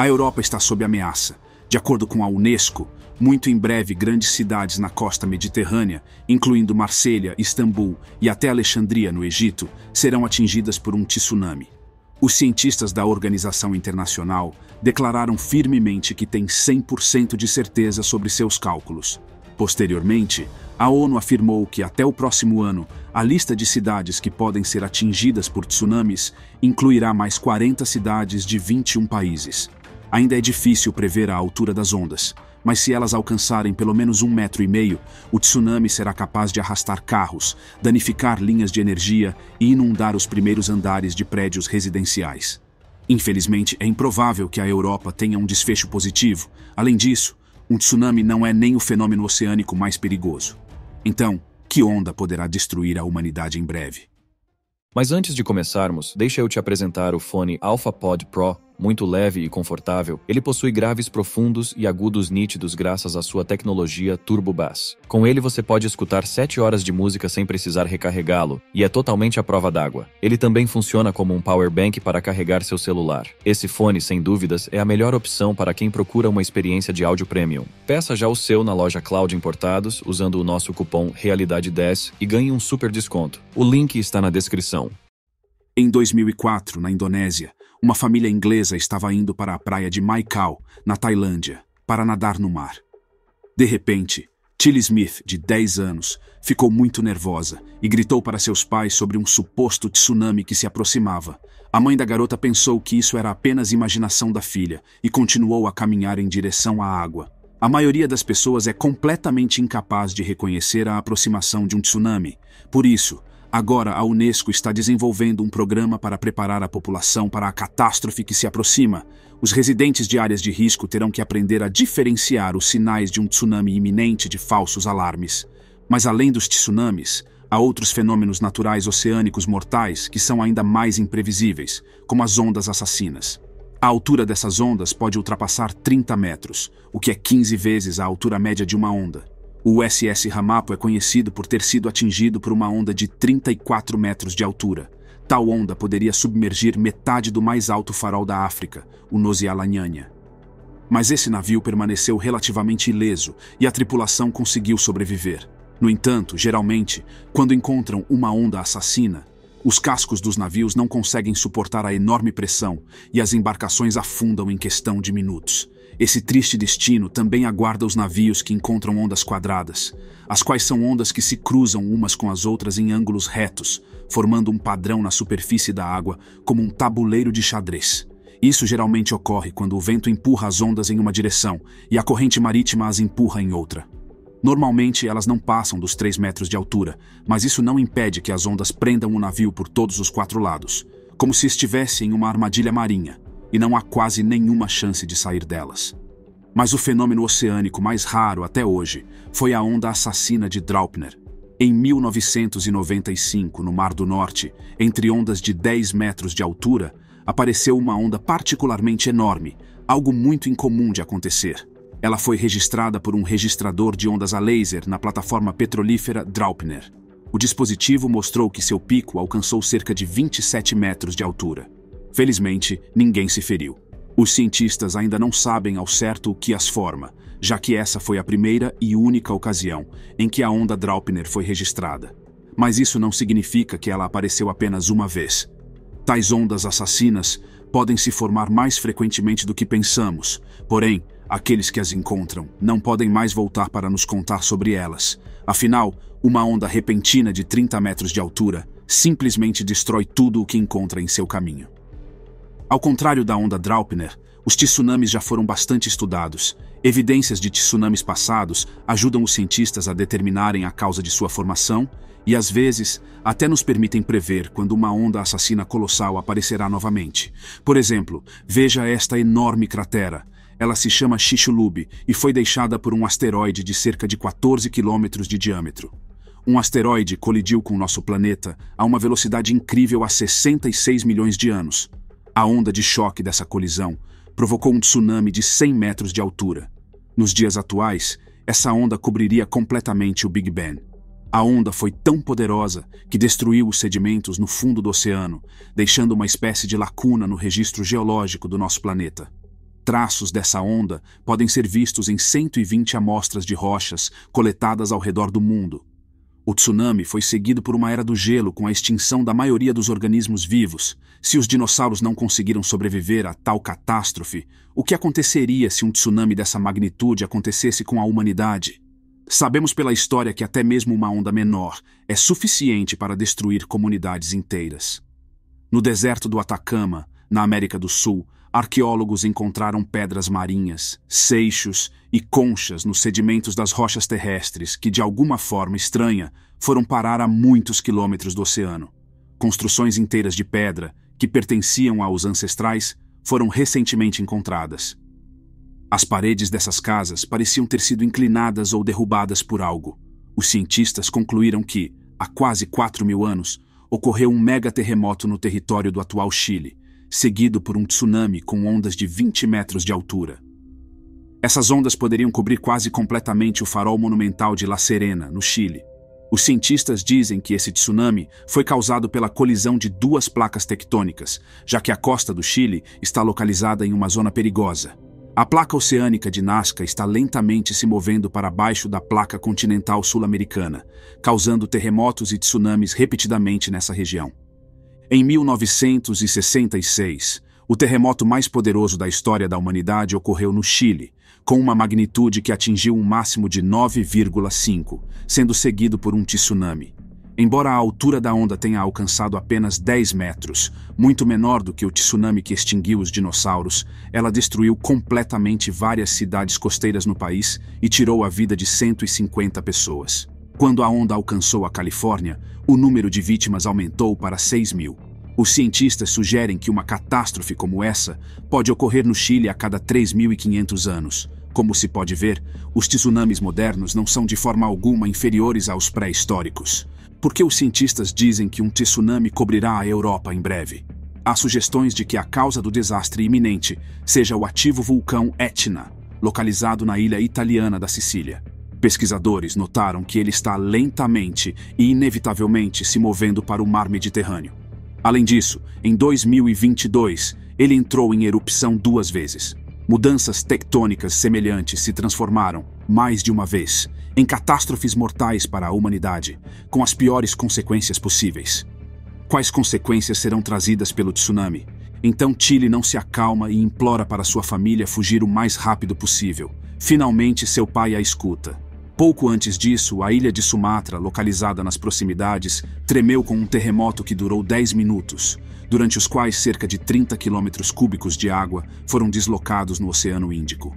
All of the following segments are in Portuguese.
A Europa está sob ameaça. De acordo com a Unesco, muito em breve grandes cidades na costa mediterrânea, incluindo Marselha, Istambul e até Alexandria, no Egito, serão atingidas por um tsunami. Os cientistas da Organização Internacional declararam firmemente que têm 100% de certeza sobre seus cálculos. Posteriormente, a ONU afirmou que até o próximo ano, a lista de cidades que podem ser atingidas por tsunamis incluirá mais 40 cidades de 21 países. Ainda é difícil prever a altura das ondas, mas se elas alcançarem pelo menos 1,5 metro, o tsunami será capaz de arrastar carros, danificar linhas de energia e inundar os primeiros andares de prédios residenciais. Infelizmente, é improvável que a Europa tenha um desfecho positivo. Além disso, um tsunami não é nem o fenômeno oceânico mais perigoso. Então, que onda poderá destruir a humanidade em breve? Mas antes de começarmos, deixa eu te apresentar o fone AlphaPod Pro. Muito leve e confortável, ele possui graves profundos e agudos nítidos graças à sua tecnologia Turbo Bass. Com ele você pode escutar 7 horas de música sem precisar recarregá-lo, e é totalmente à prova d'água. Ele também funciona como um power bank para carregar seu celular. Esse fone, sem dúvidas, é a melhor opção para quem procura uma experiência de áudio premium. Peça já o seu na loja Cloud Importados, usando o nosso cupom REALIDADE10 e ganhe um super desconto. O link está na descrição. Em 2004, na Indonésia, uma família inglesa estava indo para a praia de Mai Khao, na Tailândia, para nadar no mar. De repente, Tilly Smith, de 10 anos, ficou muito nervosa e gritou para seus pais sobre um suposto tsunami que se aproximava. A mãe da garota pensou que isso era apenas imaginação da filha e continuou a caminhar em direção à água. A maioria das pessoas é completamente incapaz de reconhecer a aproximação de um tsunami. Por isso, agora a Unesco está desenvolvendo um programa para preparar a população para a catástrofe que se aproxima. Os residentes de áreas de risco terão que aprender a diferenciar os sinais de um tsunami iminente de falsos alarmes. Mas além dos tsunamis, há outros fenômenos naturais oceânicos mortais que são ainda mais imprevisíveis, como as ondas assassinas. A altura dessas ondas pode ultrapassar 30 metros, o que é 15 vezes a altura média de uma onda. O USS Ramapo é conhecido por ter sido atingido por uma onda de 34 metros de altura. Tal onda poderia submergir metade do mais alto farol da África, o Nosialanyanha. Mas esse navio permaneceu relativamente ileso e a tripulação conseguiu sobreviver. No entanto, geralmente, quando encontram uma onda assassina, os cascos dos navios não conseguem suportar a enorme pressão e as embarcações afundam em questão de minutos. Esse triste destino também aguarda os navios que encontram ondas quadradas, as quais são ondas que se cruzam umas com as outras em ângulos retos, formando um padrão na superfície da água como um tabuleiro de xadrez. Isso geralmente ocorre quando o vento empurra as ondas em uma direção e a corrente marítima as empurra em outra. Normalmente elas não passam dos 3 metros de altura, mas isso não impede que as ondas prendam o navio por todos os 4 lados, como se estivesse em uma armadilha marinha, e não há quase nenhuma chance de sair delas. Mas o fenômeno oceânico mais raro até hoje foi a onda assassina de Draupner. Em 1995, no Mar do Norte, entre ondas de 10 metros de altura, apareceu uma onda particularmente enorme, algo muito incomum de acontecer. Ela foi registrada por um registrador de ondas a laser na plataforma petrolífera Draupner. O dispositivo mostrou que seu pico alcançou cerca de 27 metros de altura. Felizmente, ninguém se feriu. Os cientistas ainda não sabem ao certo o que as forma, já que essa foi a primeira e única ocasião em que a onda Draupner foi registrada. Mas isso não significa que ela apareceu apenas uma vez. Tais ondas assassinas podem se formar mais frequentemente do que pensamos, porém, aqueles que as encontram não podem mais voltar para nos contar sobre elas. Afinal, uma onda repentina de 30 metros de altura simplesmente destrói tudo o que encontra em seu caminho. Ao contrário da onda Draupner, os tsunamis já foram bastante estudados. Evidências de tsunamis passados ajudam os cientistas a determinarem a causa de sua formação e, às vezes, até nos permitem prever quando uma onda assassina colossal aparecerá novamente. Por exemplo, veja esta enorme cratera. Ela se chama Chicxulub e foi deixada por um asteroide de cerca de 14 quilômetros de diâmetro. Um asteroide colidiu com nosso planeta a uma velocidade incrível há 66 milhões de anos. A onda de choque dessa colisão provocou um tsunami de 100 metros de altura. Nos dias atuais, essa onda cobriria completamente o Big Ben. A onda foi tão poderosa que destruiu os sedimentos no fundo do oceano, deixando uma espécie de lacuna no registro geológico do nosso planeta. Traços dessa onda podem ser vistos em 120 amostras de rochas coletadas ao redor do mundo. O tsunami foi seguido por uma era do gelo com a extinção da maioria dos organismos vivos. Se os dinossauros não conseguiram sobreviver a tal catástrofe, o que aconteceria se um tsunami dessa magnitude acontecesse com a humanidade? Sabemos pela história que até mesmo uma onda menor é suficiente para destruir comunidades inteiras. No deserto do Atacama, na América do Sul, arqueólogos encontraram pedras marinhas, seixos e conchas nos sedimentos das rochas terrestres que, de alguma forma estranha, foram parar a muitos quilômetros do oceano. Construções inteiras de pedra, que pertenciam aos ancestrais, foram recentemente encontradas. As paredes dessas casas pareciam ter sido inclinadas ou derrubadas por algo. Os cientistas concluíram que, há quase 4.000 anos, ocorreu um mega-terremoto no território do atual Chile, seguido por um tsunami com ondas de 20 metros de altura. Essas ondas poderiam cobrir quase completamente o farol monumental de La Serena, no Chile. Os cientistas dizem que esse tsunami foi causado pela colisão de duas placas tectônicas, já que a costa do Chile está localizada em uma zona perigosa. A placa oceânica de Nazca está lentamente se movendo para baixo da placa continental sul-americana, causando terremotos e tsunamis repetidamente nessa região. Em 1966, o terremoto mais poderoso da história da humanidade ocorreu no Chile, com uma magnitude que atingiu um máximo de 9,5, sendo seguido por um tsunami. Embora a altura da onda tenha alcançado apenas 10 metros, muito menor do que o tsunami que extinguiu os dinossauros, ela destruiu completamente várias cidades costeiras no país e tirou a vida de 150 pessoas. Quando a onda alcançou a Califórnia, o número de vítimas aumentou para 6.000. Os cientistas sugerem que uma catástrofe como essa pode ocorrer no Chile a cada 3.500 anos. Como se pode ver, os tsunamis modernos não são de forma alguma inferiores aos pré-históricos. Por que os cientistas dizem que um tsunami cobrirá a Europa em breve? Há sugestões de que a causa do desastre iminente seja o ativo vulcão Etna, localizado na ilha italiana da Sicília. Pesquisadores notaram que ele está lentamente e inevitavelmente se movendo para o mar Mediterrâneo. Além disso, em 2022, ele entrou em erupção 2 vezes. Mudanças tectônicas semelhantes se transformaram, mais de uma vez, em catástrofes mortais para a humanidade, com as piores consequências possíveis. Quais consequências serão trazidas pelo tsunami? Então Chile não se acalma e implora para sua família fugir o mais rápido possível. Finalmente seu pai a escuta. Pouco antes disso, a ilha de Sumatra, localizada nas proximidades, tremeu com um terremoto que durou 10 minutos, durante os quais cerca de 30 quilômetros cúbicos de água foram deslocados no Oceano Índico.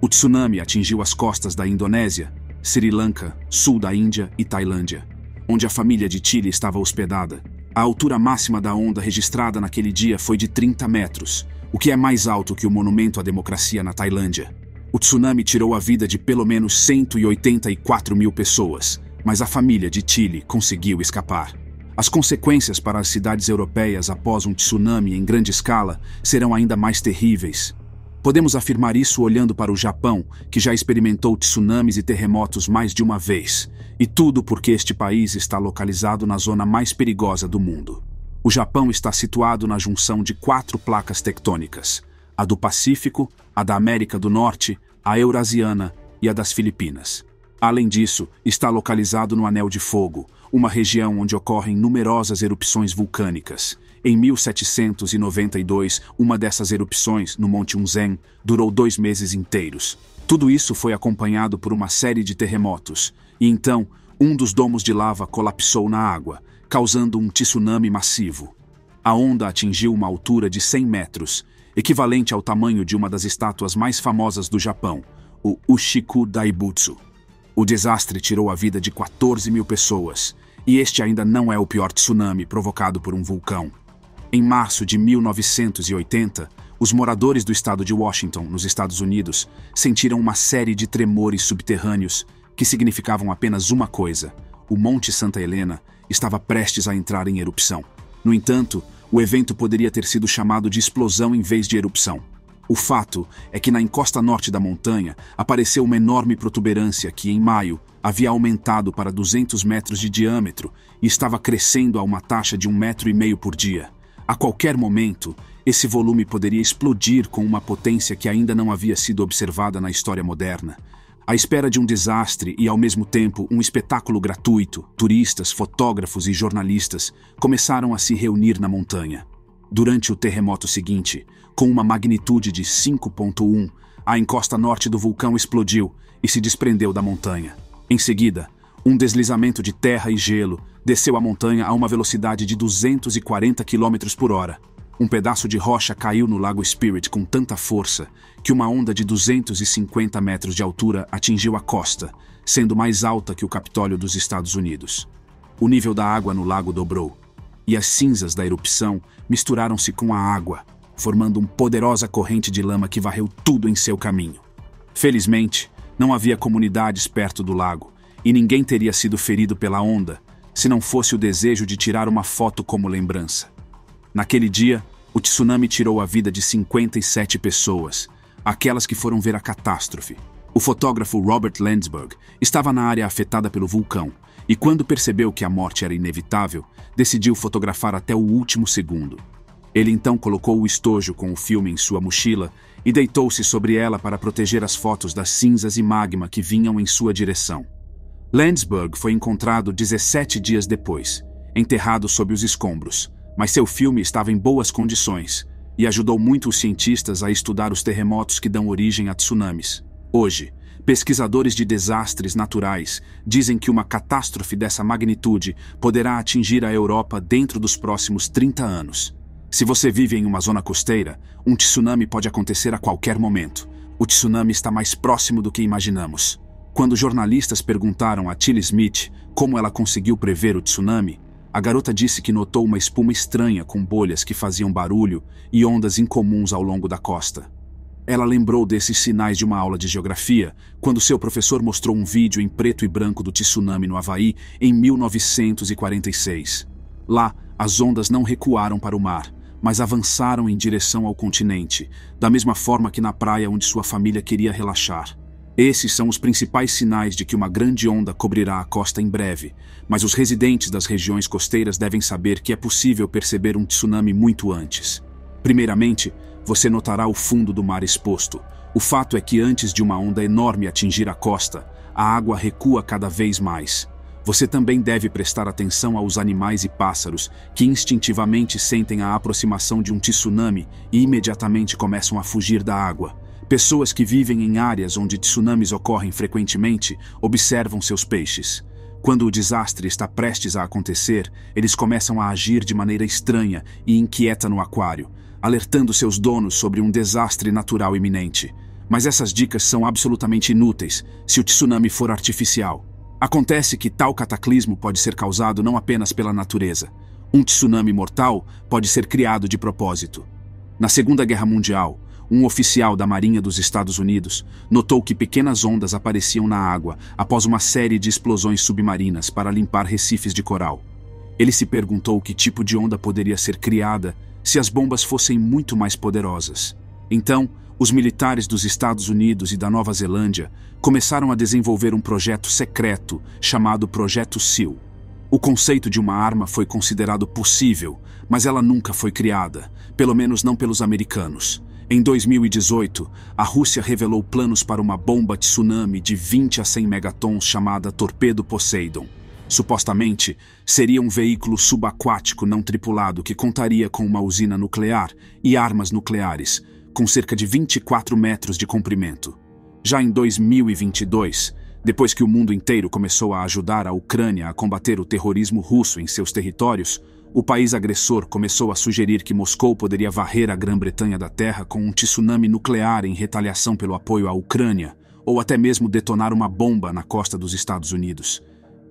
O tsunami atingiu as costas da Indonésia, Sri Lanka, sul da Índia e Tailândia, onde a família de Chile estava hospedada. A altura máxima da onda registrada naquele dia foi de 30 metros, o que é mais alto que o Monumento à Democracia na Tailândia. O tsunami tirou a vida de pelo menos 184.000 pessoas, mas a família de Chile conseguiu escapar. As consequências para as cidades europeias após um tsunami em grande escala serão ainda mais terríveis. Podemos afirmar isso olhando para o Japão, que já experimentou tsunamis e terremotos mais de uma vez, e tudo porque este país está localizado na zona mais perigosa do mundo. O Japão está situado na junção de 4 placas tectônicas: a do Pacífico, a da América do Norte, a Eurasiana e a das Filipinas. Além disso, está localizado no Anel de Fogo, uma região onde ocorrem numerosas erupções vulcânicas. Em 1792, uma dessas erupções, no Monte Unzen, durou 2 meses inteiros. Tudo isso foi acompanhado por uma série de terremotos, e então, um dos domos de lava colapsou na água, causando um tsunami massivo. A onda atingiu uma altura de 100 metros, equivalente ao tamanho de uma das estátuas mais famosas do Japão, o Uchiku Daibutsu. O desastre tirou a vida de 14.000 pessoas, e este ainda não é o pior tsunami provocado por um vulcão. Em março de 1980, os moradores do estado de Washington, nos Estados Unidos, sentiram uma série de tremores subterrâneos que significavam apenas uma coisa: o Monte Santa Helena estava prestes a entrar em erupção. No entanto, o evento poderia ter sido chamado de explosão em vez de erupção. O fato é que na encosta norte da montanha apareceu uma enorme protuberância que, em maio, havia aumentado para 200 metros de diâmetro e estava crescendo a uma taxa de 1,5 metro por dia. A qualquer momento, Esse volume poderia explodir com uma potência que ainda não havia sido observada na história moderna. À espera de um desastre e, ao mesmo tempo, um espetáculo gratuito, turistas, fotógrafos e jornalistas começaram a se reunir na montanha. Durante o terremoto seguinte, com uma magnitude de 5,1, a encosta norte do vulcão explodiu e se desprendeu da montanha. Em seguida, um deslizamento de terra e gelo desceu a montanha a uma velocidade de 240 km por hora. Um pedaço de rocha caiu no lago Spirit com tanta força que uma onda de 250 metros de altura atingiu a costa, sendo mais alta que o Capitólio dos Estados Unidos. O nível da água no lago dobrou, e as cinzas da erupção misturaram-se com a água, formando uma poderosa corrente de lama que varreu tudo em seu caminho. Felizmente, não havia comunidades perto do lago, e ninguém teria sido ferido pela onda, se não fosse o desejo de tirar uma foto como lembrança. Naquele dia, o tsunami tirou a vida de 57 pessoas, aquelas que foram ver a catástrofe. O fotógrafo Robert Landsberg estava na área afetada pelo vulcão, e quando percebeu que a morte era inevitável, decidiu fotografar até o último segundo. Ele então colocou o estojo com o filme em sua mochila e deitou-se sobre ela para proteger as fotos das cinzas e magma que vinham em sua direção. Landsberg foi encontrado 17 dias depois, enterrado sob os escombros, mas seu filme estava em boas condições e ajudou muito os cientistas a estudar os terremotos que dão origem a tsunamis. Hoje, pesquisadores de desastres naturais dizem que uma catástrofe dessa magnitude poderá atingir a Europa dentro dos próximos 30 anos. Se você vive em uma zona costeira, um tsunami pode acontecer a qualquer momento. O tsunami está mais próximo do que imaginamos. Quando jornalistas perguntaram a Tilly Smith como ela conseguiu prever o tsunami, a garota disse que notou uma espuma estranha com bolhas que faziam barulho e ondas incomuns ao longo da costa. Ela lembrou desses sinais de uma aula de geografia quando seu professor mostrou um vídeo em preto e branco do tsunami no Havaí em 1946. Lá, as ondas não recuaram para o mar, mas avançaram em direção ao continente, da mesma forma que na praia onde sua família queria relaxar. Esses são os principais sinais de que uma grande onda cobrirá a costa em breve, mas os residentes das regiões costeiras devem saber que é possível perceber um tsunami muito antes. Primeiramente, você notará o fundo do mar exposto. O fato é que antes de uma onda enorme atingir a costa, a água recua cada vez mais. Você também deve prestar atenção aos animais e pássaros que instintivamente sentem a aproximação de um tsunami e imediatamente começam a fugir da água. Pessoas que vivem em áreas onde tsunamis ocorrem frequentemente observam seus peixes. Quando o desastre está prestes a acontecer, eles começam a agir de maneira estranha e inquieta no aquário, alertando seus donos sobre um desastre natural iminente. Mas essas dicas são absolutamente inúteis se o tsunami for artificial. Acontece que tal cataclismo pode ser causado não apenas pela natureza. Um tsunami mortal pode ser criado de propósito. Na Segunda Guerra Mundial, um oficial da Marinha dos Estados Unidos notou que pequenas ondas apareciam na água após uma série de explosões submarinas para limpar recifes de coral. Ele se perguntou que tipo de onda poderia ser criada se as bombas fossem muito mais poderosas. Então, os militares dos Estados Unidos e da Nova Zelândia começaram a desenvolver um projeto secreto chamado Projeto SEAL. O conceito de uma arma foi considerado possível, mas ela nunca foi criada, pelo menos não pelos americanos. Em 2018, a Rússia revelou planos para uma bomba tsunami de 20 a 100 megatons chamada Torpedo Poseidon. Supostamente, seria um veículo subaquático não tripulado que contaria com uma usina nuclear e armas nucleares, com cerca de 24 metros de comprimento. Já em 2022, depois que o mundo inteiro começou a ajudar a Ucrânia a combater o terrorismo russo em seus territórios, o país agressor começou a sugerir que Moscou poderia varrer a Grã-Bretanha da terra com um tsunami nuclear em retaliação pelo apoio à Ucrânia, ou até mesmo detonar uma bomba na costa dos Estados Unidos.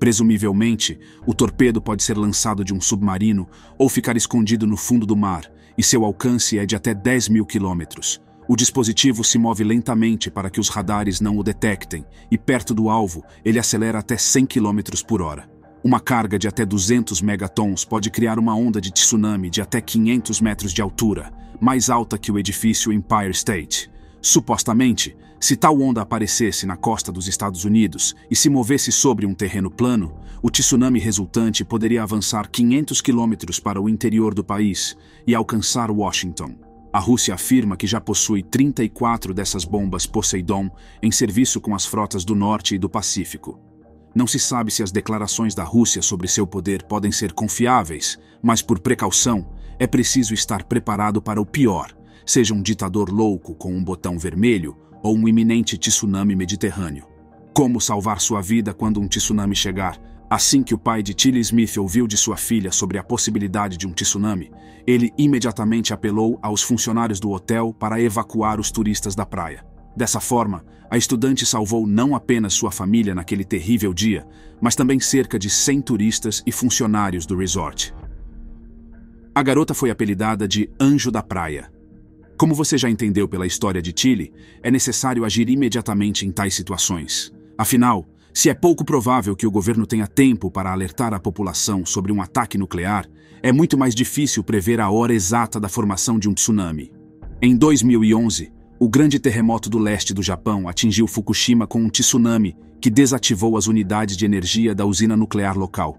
Presumivelmente, o torpedo pode ser lançado de um submarino ou ficar escondido no fundo do mar, e seu alcance é de até 10 mil quilômetros. O dispositivo se move lentamente para que os radares não o detectem, e perto do alvo, ele acelera até 100 km por hora. Uma carga de até 200 megatons pode criar uma onda de tsunami de até 500 metros de altura, mais alta que o edifício Empire State. Supostamente, se tal onda aparecesse na costa dos Estados Unidos e se movesse sobre um terreno plano, o tsunami resultante poderia avançar 500 quilômetros para o interior do país e alcançar Washington. A Rússia afirma que já possui 34 dessas bombas Poseidon em serviço com as frotas do Norte e do Pacífico. Não se sabe se as declarações da Rússia sobre seu poder podem ser confiáveis, mas por precaução, é preciso estar preparado para o pior, seja um ditador louco com um botão vermelho ou um iminente tsunami mediterrâneo. Como salvar sua vida quando um tsunami chegar? Assim que o pai de Tilly Smith ouviu de sua filha sobre a possibilidade de um tsunami, ele imediatamente apelou aos funcionários do hotel para evacuar os turistas da praia. Dessa forma, a estudante salvou não apenas sua família naquele terrível dia, mas também cerca de 100 turistas e funcionários do resort. A garota foi apelidada de Anjo da Praia. Como você já entendeu pela história de Tilly, é necessário agir imediatamente em tais situações. Afinal, se é pouco provável que o governo tenha tempo para alertar a população sobre um ataque nuclear, é muito mais difícil prever a hora exata da formação de um tsunami. Em 2011, o grande terremoto do leste do Japão atingiu Fukushima com um tsunami que desativou as unidades de energia da usina nuclear local.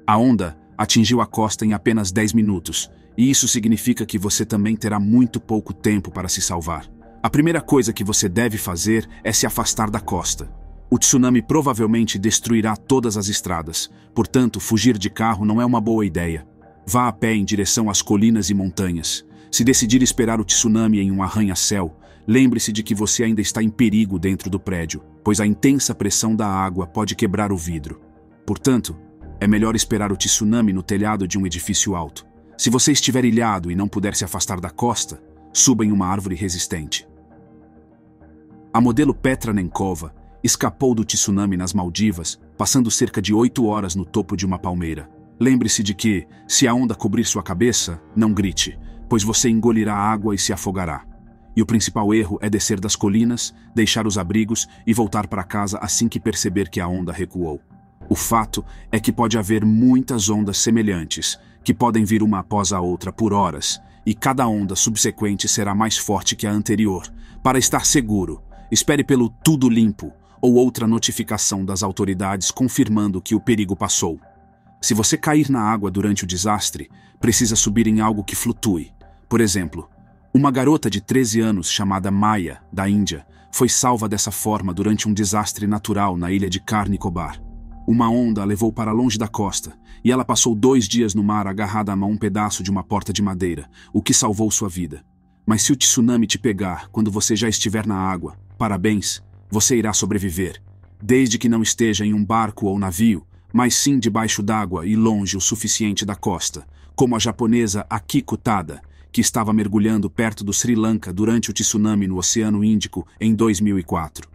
A onda atingiu a costa em apenas 10 minutos, e isso significa que você também terá muito pouco tempo para se salvar. A primeira coisa que você deve fazer é se afastar da costa. O tsunami provavelmente destruirá todas as estradas, portanto, fugir de carro não é uma boa ideia. Vá a pé em direção às colinas e montanhas. Se decidir esperar o tsunami em um arranha-céu, lembre-se de que você ainda está em perigo dentro do prédio, pois a intensa pressão da água pode quebrar o vidro. Portanto, é melhor esperar o tsunami no telhado de um edifício alto. Se você estiver ilhado e não puder se afastar da costa, suba em uma árvore resistente. A modelo Petra Nenkova escapou do tsunami nas Maldivas, passando cerca de 8 horas no topo de uma palmeira. Lembre-se de que, se a onda cobrir sua cabeça, não grite, pois você engolirá água e se afogará. E o principal erro é descer das colinas, deixar os abrigos e voltar para casa assim que perceber que a onda recuou. O fato é que pode haver muitas ondas semelhantes, que podem vir uma após a outra por horas, e cada onda subsequente será mais forte que a anterior. Para estar seguro, espere pelo tudo limpo ou outra notificação das autoridades confirmando que o perigo passou. Se você cair na água durante o desastre, precisa subir em algo que flutue. Por exemplo, uma garota de 13 anos chamada Maya, da Índia, foi salva dessa forma durante um desastre natural na ilha de Car Nicobar. Uma onda a levou para longe da costa, e ela passou 2 dias no mar agarrada a um pedaço de uma porta de madeira, o que salvou sua vida. Mas se o tsunami te pegar quando você já estiver na água, parabéns, você irá sobreviver, desde que não esteja em um barco ou navio, mas sim debaixo d'água e longe o suficiente da costa, como a japonesa Akiko Tada, que estava mergulhando perto do Sri Lanka durante o tsunami no Oceano Índico em 2004.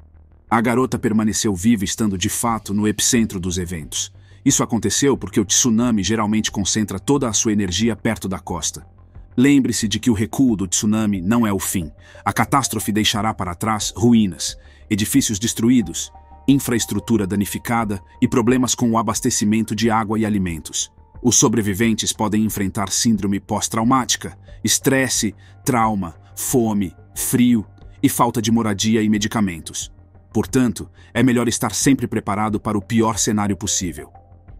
A garota permaneceu viva estando de fato no epicentro dos eventos. Isso aconteceu porque o tsunami geralmente concentra toda a sua energia perto da costa. Lembre-se de que o recuo do tsunami não é o fim. A catástrofe deixará para trás ruínas, edifícios destruídos, infraestrutura danificada e problemas com o abastecimento de água e alimentos. Os sobreviventes podem enfrentar síndrome pós-traumática, estresse, trauma, fome, frio e falta de moradia e medicamentos. Portanto, é melhor estar sempre preparado para o pior cenário possível.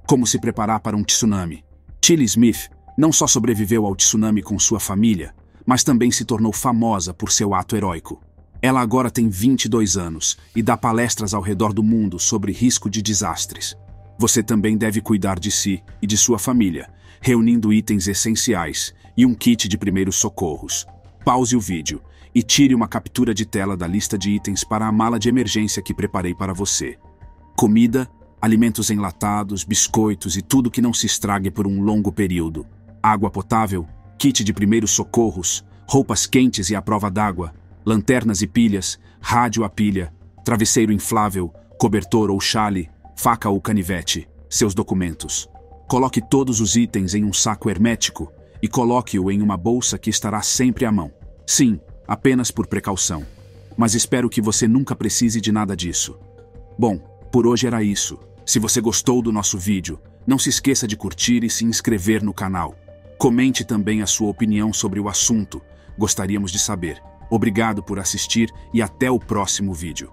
Como se preparar para um tsunami? Tilly Smith não só sobreviveu ao tsunami com sua família, mas também se tornou famosa por seu ato heróico. Ela agora tem 22 anos e dá palestras ao redor do mundo sobre risco de desastres. Você também deve cuidar de si e de sua família, reunindo itens essenciais e um kit de primeiros socorros. Pause o vídeo e tire uma captura de tela da lista de itens para a mala de emergência que preparei para você. Comida, alimentos enlatados, biscoitos e tudo que não se estrague por um longo período. Água potável, kit de primeiros socorros, roupas quentes e à prova d'água, lanternas e pilhas, rádio a pilha, travesseiro inflável, cobertor ou chale, faca ou canivete, seus documentos. Coloque todos os itens em um saco hermético e coloque-o em uma bolsa que estará sempre à mão. Sim, apenas por precaução. Mas espero que você nunca precise de nada disso. Bom, por hoje era isso. Se você gostou do nosso vídeo, não se esqueça de curtir e se inscrever no canal. Comente também a sua opinião sobre o assunto. Gostaríamos de saber. Obrigado por assistir e até o próximo vídeo.